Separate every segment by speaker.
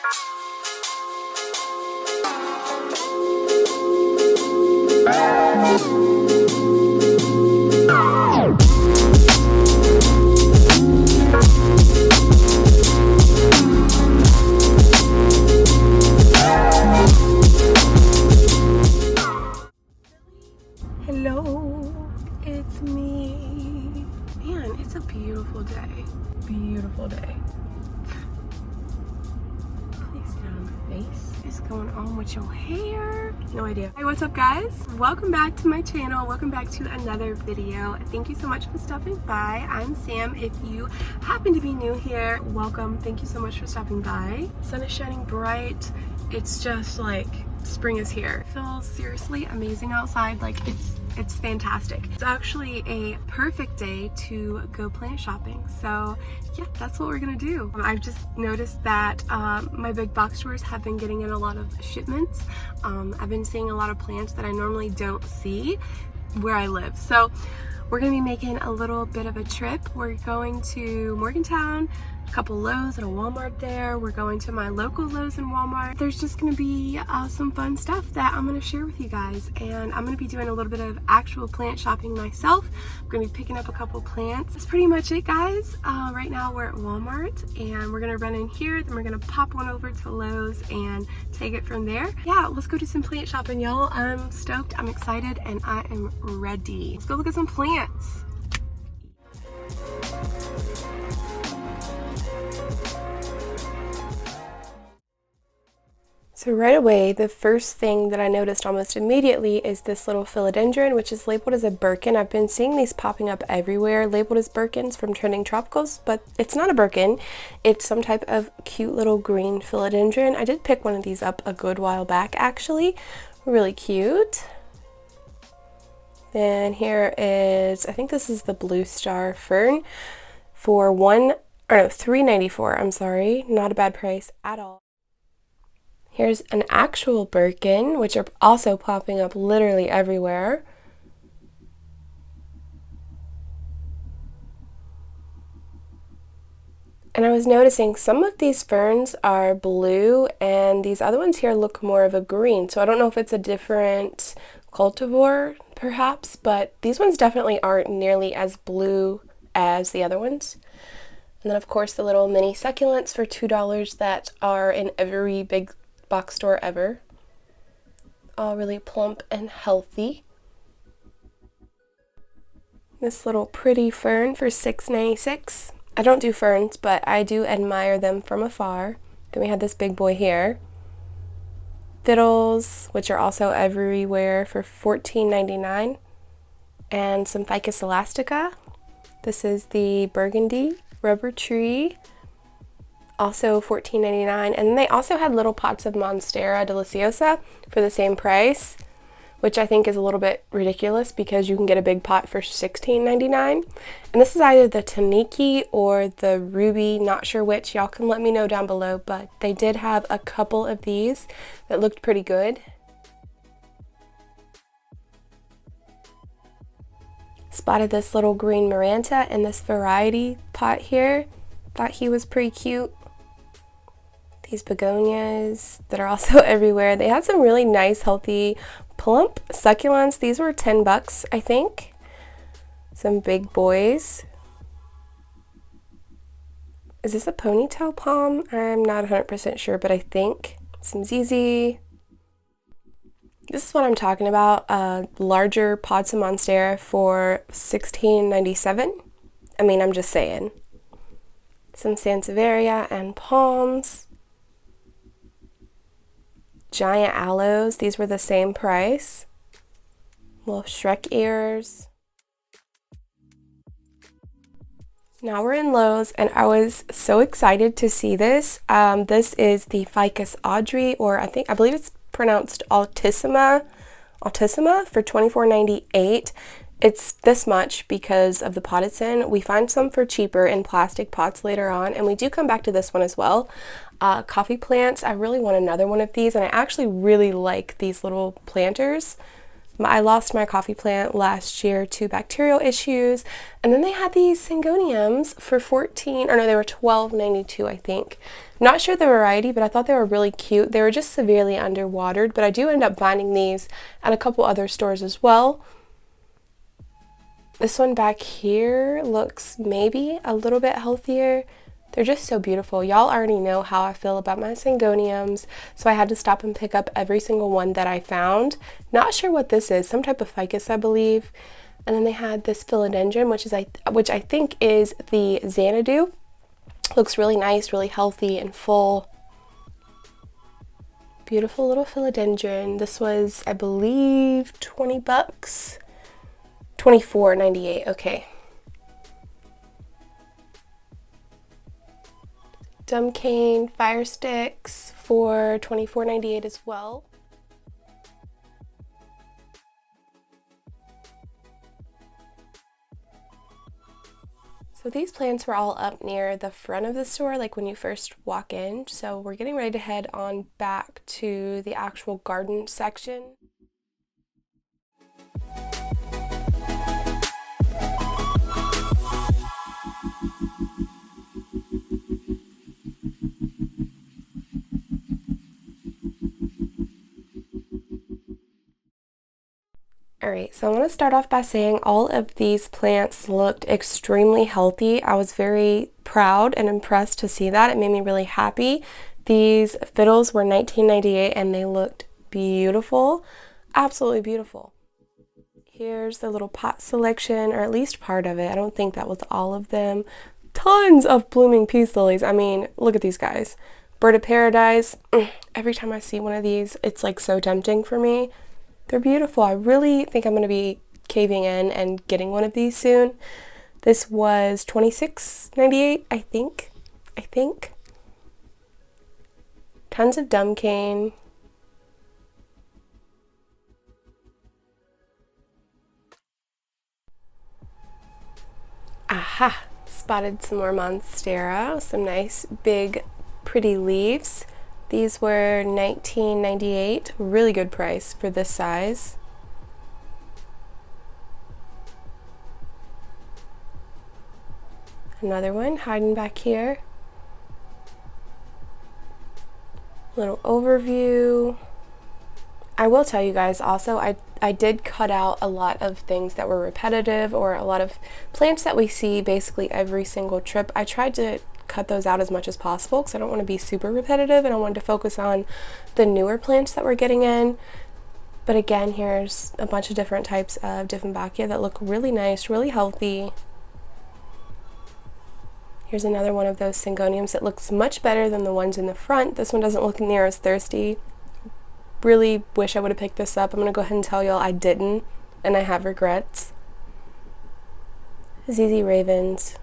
Speaker 1: Hello, it's me. Man, it's a beautiful day. Beautiful day. Please get on my face. What's going on with your hair? No idea. Hey, what's up guys? Welcome back to my channel. Welcome back to another video. Thank you so much for stopping by. I'm Sam. If you happen to be new here, welcome. Thank you so much for stopping by. The sun is shining bright. It's just like spring is here. It feels seriously amazing outside. Like it's fantastic. It's actually a perfect day to go plant shopping. So yeah, that's what we're gonna do. I've just noticed that my big box stores have been getting in a lot of shipments. I've been seeing a lot of plants that I normally don't see where I live. So we're gonna be making a little bit of a trip. We're going to Morgantown, a couple Lowe's and a Walmart there. We're going to my local Lowe's and Walmart. There's just gonna be some fun stuff that I'm gonna share with you guys, and I'm gonna be doing a little bit of actual plant shopping myself. I'm gonna be picking up a couple plants. That's pretty much it, guys. Right now we're at Walmart and we're gonna run in here, then we're gonna pop one over to Lowe's and take it from there. Yeah, let's go do some plant shopping, y'all. I'm stoked, I'm excited, and I am ready. Let's go look at some plants. So right away, the first thing that I noticed almost immediately is this little philodendron, which is labeled as a Birkin. I've been seeing these popping up everywhere, labeled as Birkins from Trending Tropicals, but it's not a Birkin. It's some type of cute little green philodendron. I did pick one of these up a good while back, actually. Really cute. Then here is, I think this is the Blue Star Fern for $3.94. I'm sorry, not a bad price at all. Here's an actual Birkin, which are also popping up literally everywhere. And I was noticing some of these ferns are blue and these other ones here look more of a green. So I don't know if it's a different cultivar perhaps, but these ones definitely aren't nearly as blue as the other ones. And then of course the little mini succulents for $2 that are in every big box store ever. All really plump and healthy. This little pretty fern for $6.96. I don't do ferns, but I do admire them from afar. Then we have this big boy here. Fiddles, which are also everywhere, for $14.99. And some Ficus elastica. This is the burgundy rubber tree. Also $14.99, and then they also had little pots of Monstera deliciosa for the same price, which I think is a little bit ridiculous because you can get a big pot for $16.99. And this is either the Taniki or the Ruby, not sure which. Y'all can let me know down below, but they did have a couple of these that looked pretty good. Spotted this little green Maranta in this variety pot here. Thought he was pretty cute. These begonias that are also everywhere. They had some really nice, healthy, plump succulents. These were $10, I think. Some big boys. Is this a ponytail palm? I'm not 100% sure, but I think. Some ZZ. This is what I'm talking about. Larger pots of Monstera for $16.97. I mean, I'm just saying. Some Sansevieria and palms. Giant aloes, these were the same price. Little Shrek ears. Now we're in Lowe's, and I was so excited to see this. This is the Ficus Audrey, or I believe it's pronounced Altissima for $24.98. It's this much because of the pot it's in. We find some for cheaper in plastic pots later on, and we do come back to this one as well. Coffee plants, I really want another one of these, and I actually really like these little planters. I lost my coffee plant last year to bacterial issues, and then they had these Syngoniums for they were $12.92, I think. Not sure the variety, but I thought they were really cute. They were just severely underwatered, but I do end up finding these at a couple other stores as well. This one back here looks maybe a little bit healthier. They're just so beautiful. Y'all already know how I feel about my Syngoniums, so I had to stop and pick up every single one that I found. Not sure what this is, some type of ficus, I believe. And then they had this philodendron, which I think is the Xanadu. Looks really nice, really healthy and full. Beautiful little philodendron. This was, I believe, 20 bucks. $24.98, okay. Dumb cane fire sticks for $24.98 as well. So these plants were all up near the front of the store, like when you first walk in. So we're getting ready to head on back to the actual garden section. Alright, so I want to start off by saying all of these plants looked extremely healthy. I was very proud and impressed to see that. It made me really happy. These fiddles were $19.98 and they looked beautiful. Absolutely beautiful. Here's the little pot selection, or at least part of it. I don't think that was all of them. Tons of blooming peace lilies. I mean, look at these guys. Bird of paradise. Every time I see one of these, it's like so tempting for me. They're beautiful. I really think I'm going to be caving in and getting one of these soon. This was $26.98, I think. Tons of dumb cane. Aha! Spotted some more monstera, some nice big pretty leaves. These were $19.98, really good price for this size. Another one hiding back here. Little overview. I will tell you guys also, I did cut out a lot of things that were repetitive, or a lot of plants that we see basically every single trip. I tried to cut those out as much as possible because I don't want to be super repetitive, and I wanted to focus on the newer plants that we're getting in. But again, here's a bunch of different types of Dieffenbachia that look really nice, really healthy. Here's another one of those Syngoniums. It looks much better than the ones in the front. This one doesn't look near as thirsty. Really wish I would have picked this up. I'm going to go ahead and tell y'all I didn't, and I have regrets. ZZ Ravens.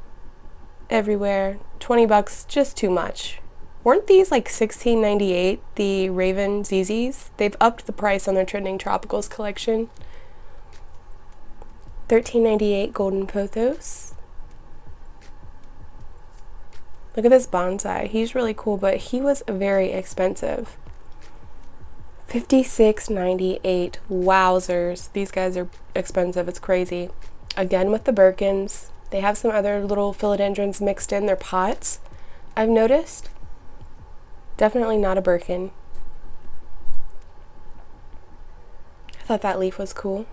Speaker 1: Everywhere. 20 bucks, just too much. Weren't these like $16.98, the Raven ZZs? They've upped the price on their Trending Tropicals collection. $13.98 Golden Pothos. Look at this bonsai. He's really cool, but he was very expensive. $56.98. Wowzers. These guys are expensive. It's crazy. Again with the Birkins. They have some other little philodendrons mixed in their pots, I've noticed. Definitely not a Birkin. I thought that leaf was cool.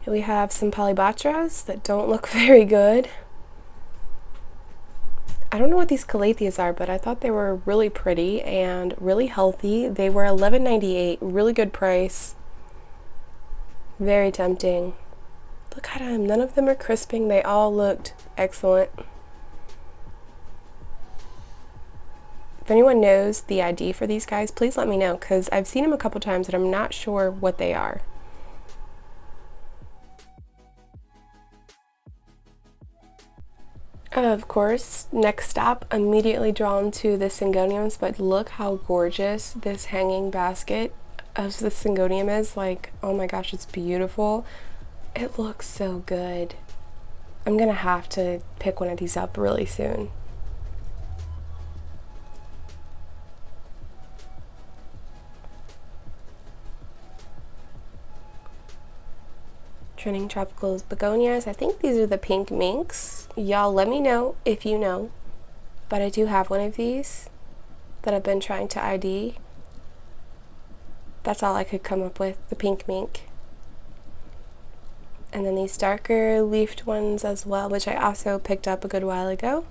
Speaker 1: Here we have some polybatras that don't look very good. I don't know what these calatheas are, but I thought they were really pretty and really healthy. They were $11.98, really good price. Very tempting. Look at them. None of them are crisping. They all looked excellent. If anyone knows the ID for these guys, please let me know, because I've seen them a couple times and I'm not sure what they are. Of course, next stop, immediately drawn to the Syngoniums, but look how gorgeous this hanging basket of the Syngonium is. Like, oh my gosh, it's beautiful. It looks so good. I'm gonna have to pick one of these up really soon. Trending Tropicals Begonias. I think these are the pink minks. Y'all let me know if you know. But I do have one of these that I've been trying to ID. That's all I could come up with, the pink mink. And then these darker leafed ones as well, which I also picked up a good while ago.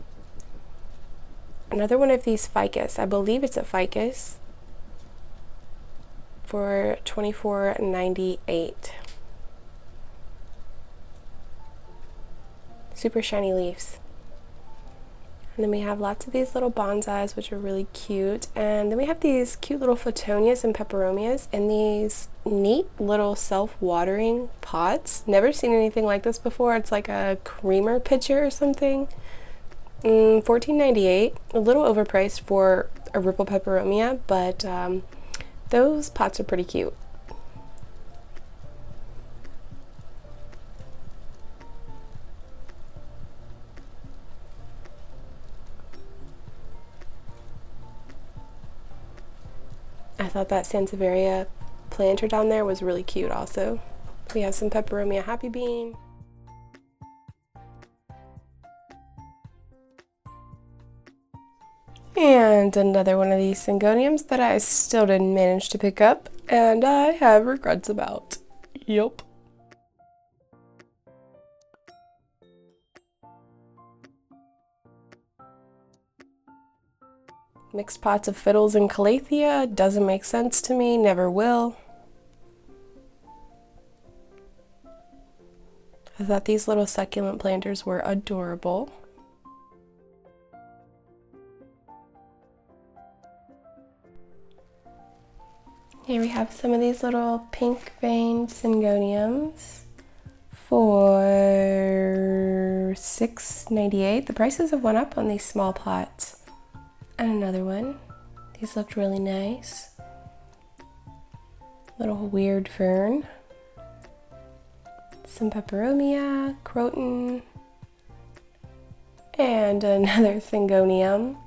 Speaker 1: Another one of these ficus. I believe it's a ficus for $24.98. Super shiny leaves. And then we have lots of these little bonsais, which are really cute. And then we have these cute little photonias and peperomias in these neat little self-watering pots. Never seen anything like this before. It's like a creamer pitcher or something. $14.98. A little overpriced for a ripple peperomia, but those pots are pretty cute. I thought that Sansevieria planter down there was really cute also. We have some peperomia happy bean. And another one of these Syngoniums that I still didn't manage to pick up, and I have regrets about. Yup. Mixed pots of fiddles and calathea doesn't make sense to me, never will. I thought these little succulent planters were adorable. Here we have some of these little pink veined Syngoniums for $6.98. The prices have went up on these small pots. And another one. These looked really nice. Little weird fern. Some peperomia, croton, and another Syngonium.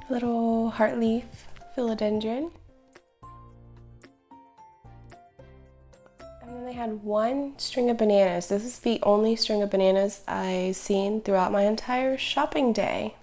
Speaker 1: Little heartleaf philodendron. And then they had one string of bananas. This is the only string of bananas I've seen throughout my entire shopping day.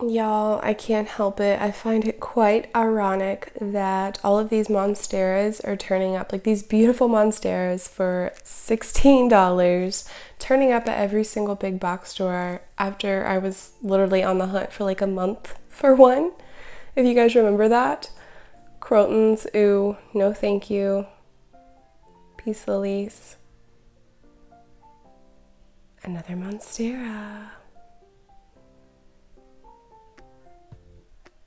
Speaker 1: Y'all, I can't help it. I find it quite ironic that all of these monsteras are turning up, like these beautiful monsteras for $16, turning up at every single big box store after I was literally on the hunt for like a month for one. If you guys remember that. Crotons, ooh, no thank you. Peace lilies. Another monstera.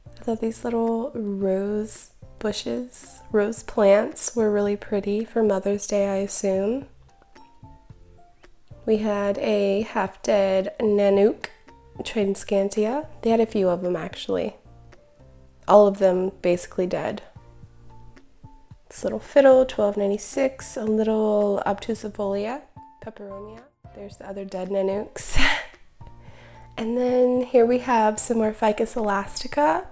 Speaker 1: I thought these little rose bushes, rose plants were really pretty for Mother's Day, I assume. We had a half-dead Nanook, Transcantia. They had a few of them actually. All of them basically dead. This little fiddle, $12.96. A little obtusifolia, peperomia. There's the other dead Nanooks. And then here we have some more Ficus elastica.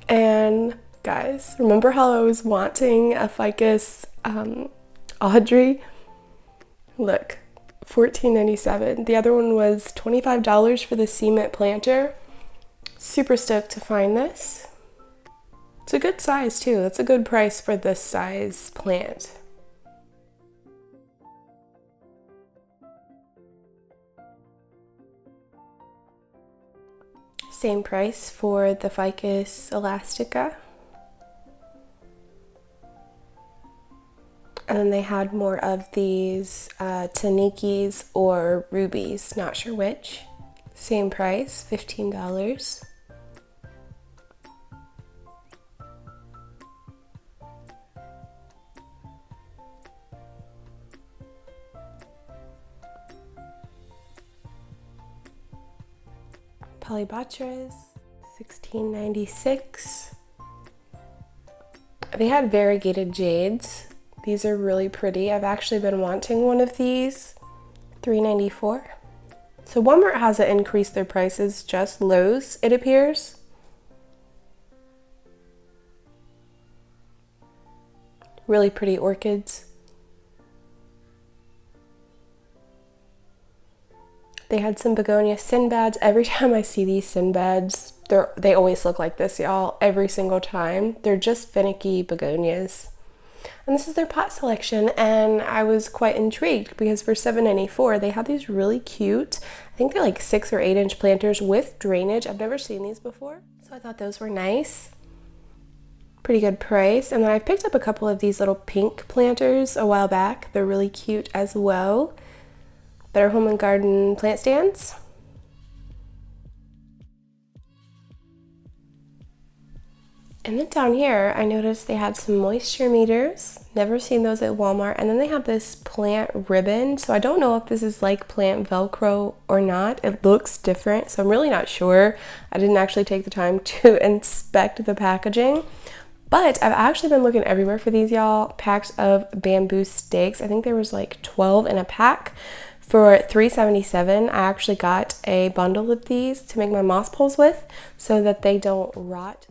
Speaker 1: And guys, remember how I was wanting a Ficus Audrey? Look, $14.97. The other one was $25 for the cement planter. Super stoked to find this. It's a good size too. That's a good price for this size plant. Same price for the Ficus elastica. And then they had more of these tanikis or rubies, not sure which. Same price, $15. Polybotres, $16.96. They had variegated jades. These are really pretty. I've actually been wanting one of these. $3.94. So Walmart hasn't increased their prices, just Lowe's, it appears. Really pretty orchids. They had some begonia Sinbads. Every time I see these Sinbads, they always look like this, y'all, every single time. They're just finicky begonias. And this is their pot selection, and I was quite intrigued because for $7.94 they had these really cute, I think they're like 6 or 8 inch planters with drainage. I've never seen these before, so I thought those were nice. Pretty good price. And then I picked up a couple of these little pink planters a while back. They're really cute as well. Better Home and Garden plant stands. And then down here, I noticed they had some moisture meters. Never seen those at Walmart. And then they have this plant ribbon. So I don't know if this is like plant Velcro or not. It looks different, so I'm really not sure. I didn't actually take the time to inspect the packaging. But I've actually been looking everywhere for these, y'all. Packs of bamboo stakes. I think there was like 12 in a pack. For $3.77, I actually got a bundle of these to make my moss poles with so that they don't rot.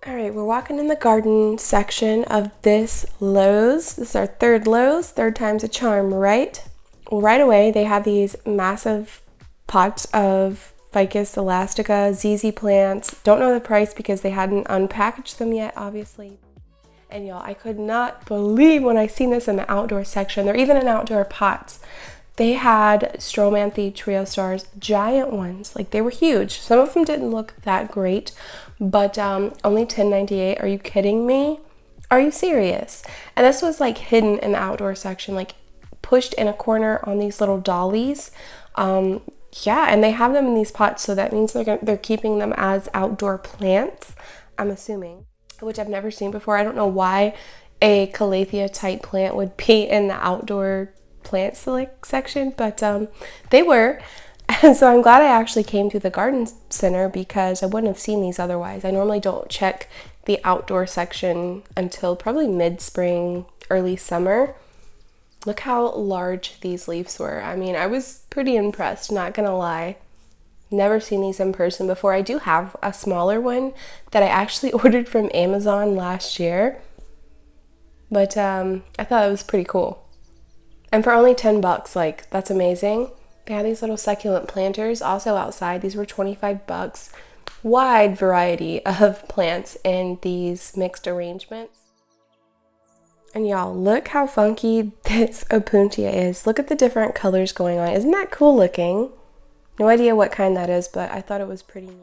Speaker 1: All right, we're walking in the garden section of this Lowe's. This is our third Lowe's, third time's a charm, right? Well, right away, they have these massive pots of Ficus elastica, ZZ plants. Don't know the price because they hadn't unpackaged them yet, obviously. And y'all, I could not believe when I seen this in the outdoor section. They're even in outdoor pots. They had Stromanthe Trio Stars, giant ones. Like, they were huge. Some of them didn't look that great, but only $10.98. Are you kidding me? Are you serious? And this was like hidden in the outdoor section, like pushed in a corner on these little dollies. Yeah, and they have them in these pots, so that means they're keeping them as outdoor plants, I'm assuming, which I've never seen before. I don't know why a calathea type plant would be in the outdoor plant select section, but they were. And so I'm glad I actually came to the garden center because I wouldn't have seen these otherwise. I normally don't check the outdoor section until probably mid-spring, early summer. Look how large these leaves were. I mean, I was pretty impressed, not gonna lie. Never seen these in person before. I do have a smaller one that I actually ordered from Amazon last year, but I thought it was pretty cool. And for only $10, like, that's amazing. They have these little succulent planters also outside. These were $25. Wide variety of plants in these mixed arrangements. And y'all, look how funky this opuntia is. Look at the different colors going on. Isn't that cool looking? No idea what kind that is, but I thought it was pretty neat.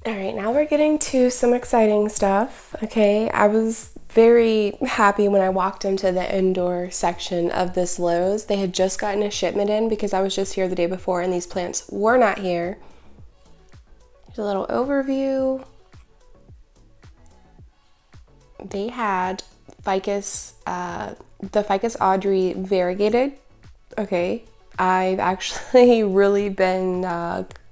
Speaker 1: All right, now we're getting to some exciting stuff, okay? I was very happy when I walked into the indoor section of this Lowe's. They had just gotten a shipment in because I was just here the day before and these plants were not here. Here's a little overview. They had Ficus, the Ficus Audrey variegated. Okay, I've actually really been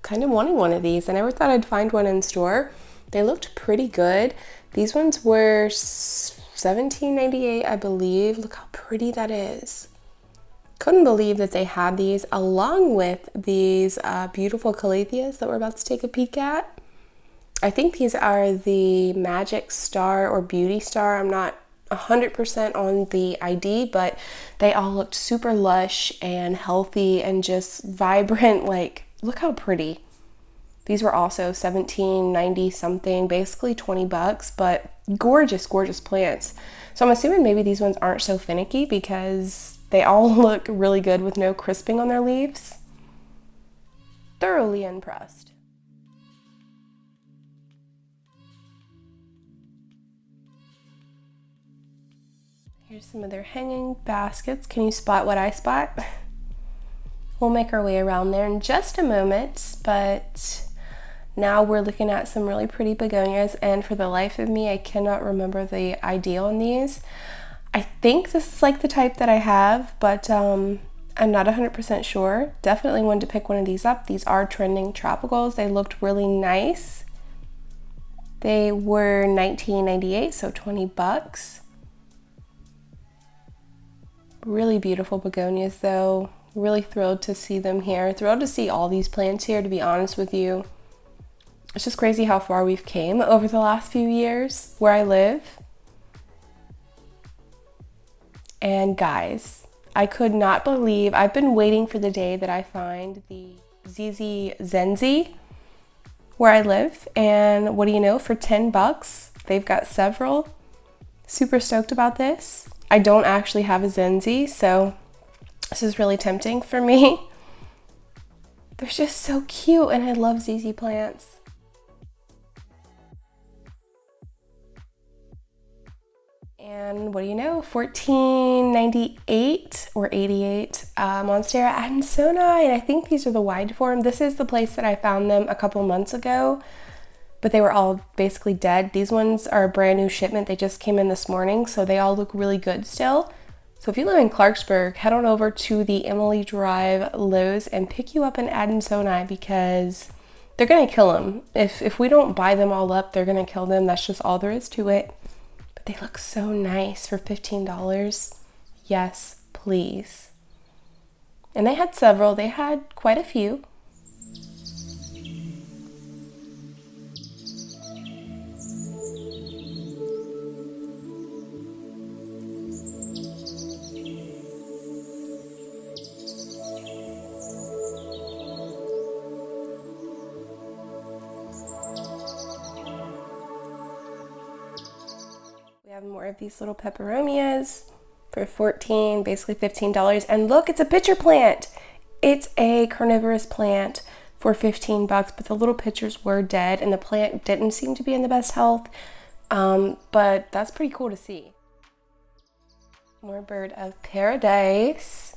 Speaker 1: kind of wanting one of these. I never thought I'd find one in store. They looked pretty good. These ones were $17.98, I believe. Look how pretty that is. Couldn't believe that they had these along with these beautiful calatheas that we're about to take a peek at. I think these are the Magic Star or Beauty Star. I'm not 100% on the ID, but they all looked super lush and healthy and just vibrant. Like, look how pretty. These were also $17.90 something, basically $20, but gorgeous, gorgeous plants. So I'm assuming maybe these ones aren't so finicky because they all look really good with no crisping on their leaves. Thoroughly impressed. Here's some of their hanging baskets. Can you spot what I spot? We'll make our way around there in just a moment, but now we're looking at some really pretty begonias, and for the life of me, I cannot remember the ID on these. I think this is like the type that I have, but I'm not 100% sure. Definitely wanted to pick one of these up. These are trending tropicals. They looked really nice. They were $19.98, so 20 bucks. Really beautiful begonias though. Really thrilled to see them here. Thrilled to see all these plants here, to be honest with you. It's just crazy how far we've came over the last few years where I live. And guys, I could not believe, I've been waiting for the day that I find the ZZ Zenzi where I live. And what do you know, for 10 bucks, they've got several. Super stoked about this. I don't actually have a Zenzi, so this is really tempting for me. They're just so cute, and I love ZZ plants. And what do you know, $14.98 or $88 Monstera Adansonii, and I think these are the wide form. This is the place that I found them a couple months ago, but they were all basically dead. These ones are a brand new shipment. They just came in this morning, so they all look really good still. So if you live in Clarksburg, head on over to the Emily Drive Lowe's and pick you up an Adansonii, because they're gonna kill them. If we don't buy them all up, they're gonna kill them. That's just all there is to it. But they look so nice for $15. Yes, please. And they had several. They had quite a few. We have more of these little peperomias for $14, basically $15. And look, it's a pitcher plant. It's a carnivorous plant for 15 bucks, but the little pitchers were dead and the plant didn't seem to be in the best health. But that's pretty cool to see. More bird of paradise.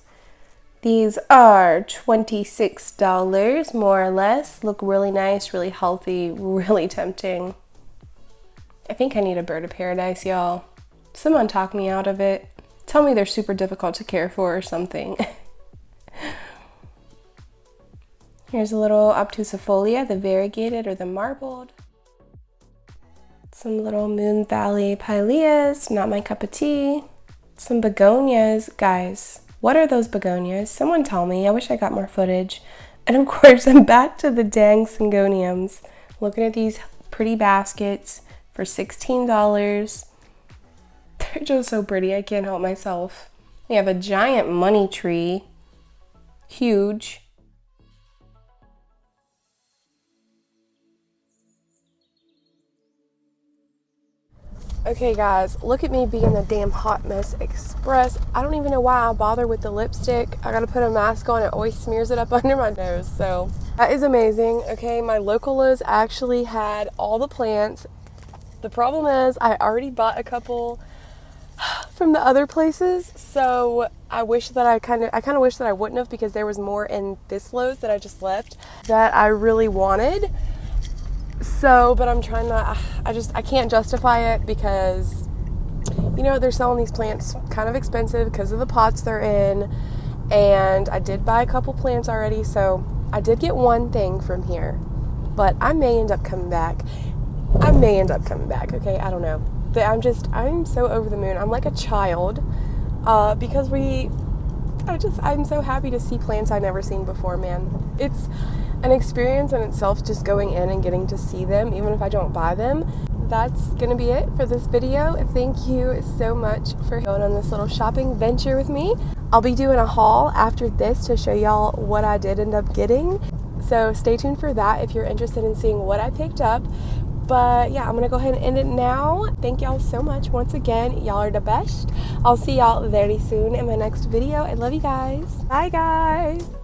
Speaker 1: These are $26 more or less. Look really nice, really healthy, really tempting. I think I need a bird of paradise, y'all. Someone talk me out of it. Tell me they're super difficult to care for or something. Here's a little obtusifolia, the variegated or the marbled. Some little Moon Valley pileas, not my cup of tea. Some begonias. Guys, what are those begonias? Someone tell me. I wish I got more footage. And of course, I'm back to the dang Syngoniums. Looking at these pretty baskets for $16. They're just so pretty, I can't help myself. We have a giant money tree. Huge. Okay guys, look at me being the damn hot mess express. I don't even know why I bother with the lipstick. I gotta put a mask on, it always smears it up under my nose, so that is amazing. Okay, my local Lowe's actually had all the plants. The problem is I already bought a couple from the other places, so I wish that I kind of wish that I wouldn't have, because there was more in this Lowe's that I just left that I really wanted. So, but I'm trying to, I can't justify it because, you know, they're selling these plants kind of expensive because of the pots they're in, and I did buy a couple plants already, so I did get one thing from here, but I may end up coming back. Okay, I don't know. I'm so over the moon. I'm like a child, because I'm so happy to see plants I've never seen before, man. It's an experience in itself, just going in and getting to see them, even if I don't buy them. That's gonna be it for this video. Thank you so much for going on this little shopping venture with me. I'll be doing a haul after this to show y'all what I did end up getting. So stay tuned for that if you're interested in seeing what I picked up. But yeah, I'm gonna go ahead and end it now. Thank y'all so much once again. Y'all are the best. I'll see y'all very soon in my next video. I love you guys. Bye guys.